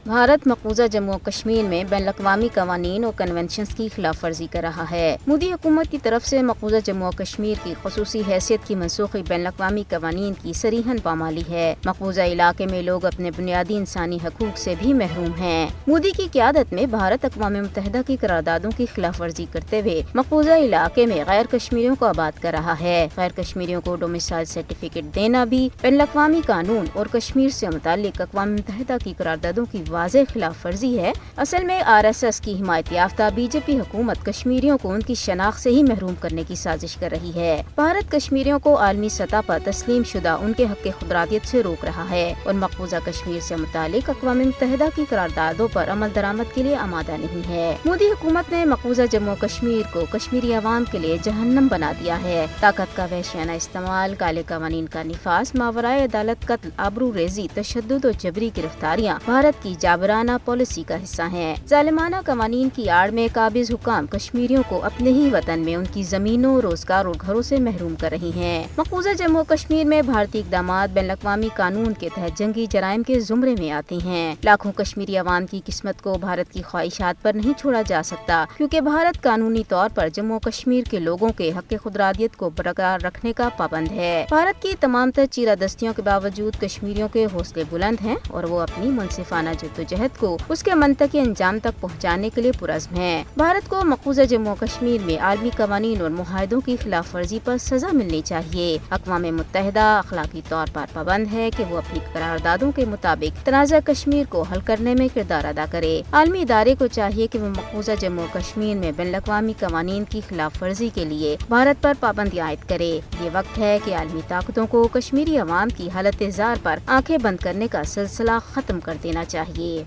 भारत मकबूजा जम्मू और कश्मीर में बैन अवी कवानीन और कन्वेंशंस की खिलाफ वर्जी कर रहा है। मोदी हुकूमत की तरफ से मकबूजा जम्मू और कश्मीर की खसूसी हैसियत की मनसूखी बैन अवी कवानीन की सरीहन पामाली है। मकबूजा इलाके में लोग अपने बुनियादी इंसानी हकूक से भी महरूम हैं। मोदी की क़यादत में भारत अक़वाम मुत्तहिदा की करारदादों की खिलाफ वर्जी करते हुए मकबूजा इलाके में गैर कश्मीरियों को आबाद कर रहा है। गैर कश्मीरियों को डोमिसाइल सर्टिफिकेट देना भी बैन अवी कानून और कश्मीर से मुताल्लिक अक़वाम मुत्तहिदा की करारदादों की वाज़ेह खिलाफ वर्जी है। असल में RSS की हिमायत याफ्ता बीजेपी हुकूमत कश्मीरियों को उनकी शनाख्त से ही महरूम करने की साजिश कर रही है। भारत कश्मीरियों को आलमी सतह पर तस्लीम शुदा उनके हक़ खुदरातियत से रोक रहा है और मकबूजा कश्मीर से मुतालिक अक़वाम मुत्तहिदा की करारदादों पर अमल दरामद के लिए आमादा नहीं है। मोदी हुकूमत ने मकबूजा जम्मू कश्मीर को कश्मीरी अवाम के लिए जहन्नम बना दिया है। ताकत का वहशियाना इस्तेमाल, काले कवानीन का निफाज, मावराए अदालत कत्ल, आबरू रेजी, तशद्दुद और जबरी गिरफ्तारियाँ भारत की जाबराना पॉलिसी का हिस्सा हैं। जालिमाना कवानीन की आड़ में काबिज हुकाम कश्मीरियों को अपने ही वतन में उनकी जमीनों, रोजगार और घरों से महरूम कर रही हैं। मकबूजा जम्मू कश्मीर में भारतीय इक़दामात बैन अवी कानून के तहत जंगी जराइम के जुमरे में आते हैं। लाखों कश्मीरी अवाम की किस्मत को भारत की ख्वाहिशात पर नहीं छोड़ा जा सकता, क्योंकि भारत कानूनी तौर पर जम्मू कश्मीर के लोगों के हक़ खुदरादियत को बरकरार रखने का पाबंद है। भारत की तमाम तर चीरादस्तियों के बावजूद कश्मीरियों के हौसले बुलंद हैं और वो अपनी मुनसिफाना जद्दोजहद को उसके मंतकी अंजाम तक पहुँचाने के लिए पुरज़्म है। भारत को मकबूजा जम्मू कश्मीर में आलमी कवानीन और मुआहदों की खिलाफ वर्जी पर सजा मिलनी चाहिए। अक़वाम मुत्तहिदा अखलाकी तौर पर पाबंद है कि वो अपनी करारदादों के मुताबिक तनाज़ा कश्मीर को हल करने में किरदार अदा करे। आलमी इदारे को चाहिए कि वो मकबूजा जम्मू कश्मीर में बैन अवी कवानीन की खिलाफ वर्जी के लिए भारत पर पाबंदी आयद करे। ये वक्त है कि आलमी ताकतों को कश्मीरी अवाम की हालत ज़ार पर आंखें बंद करने का सिलसिला खत्म कर देना चाहिए।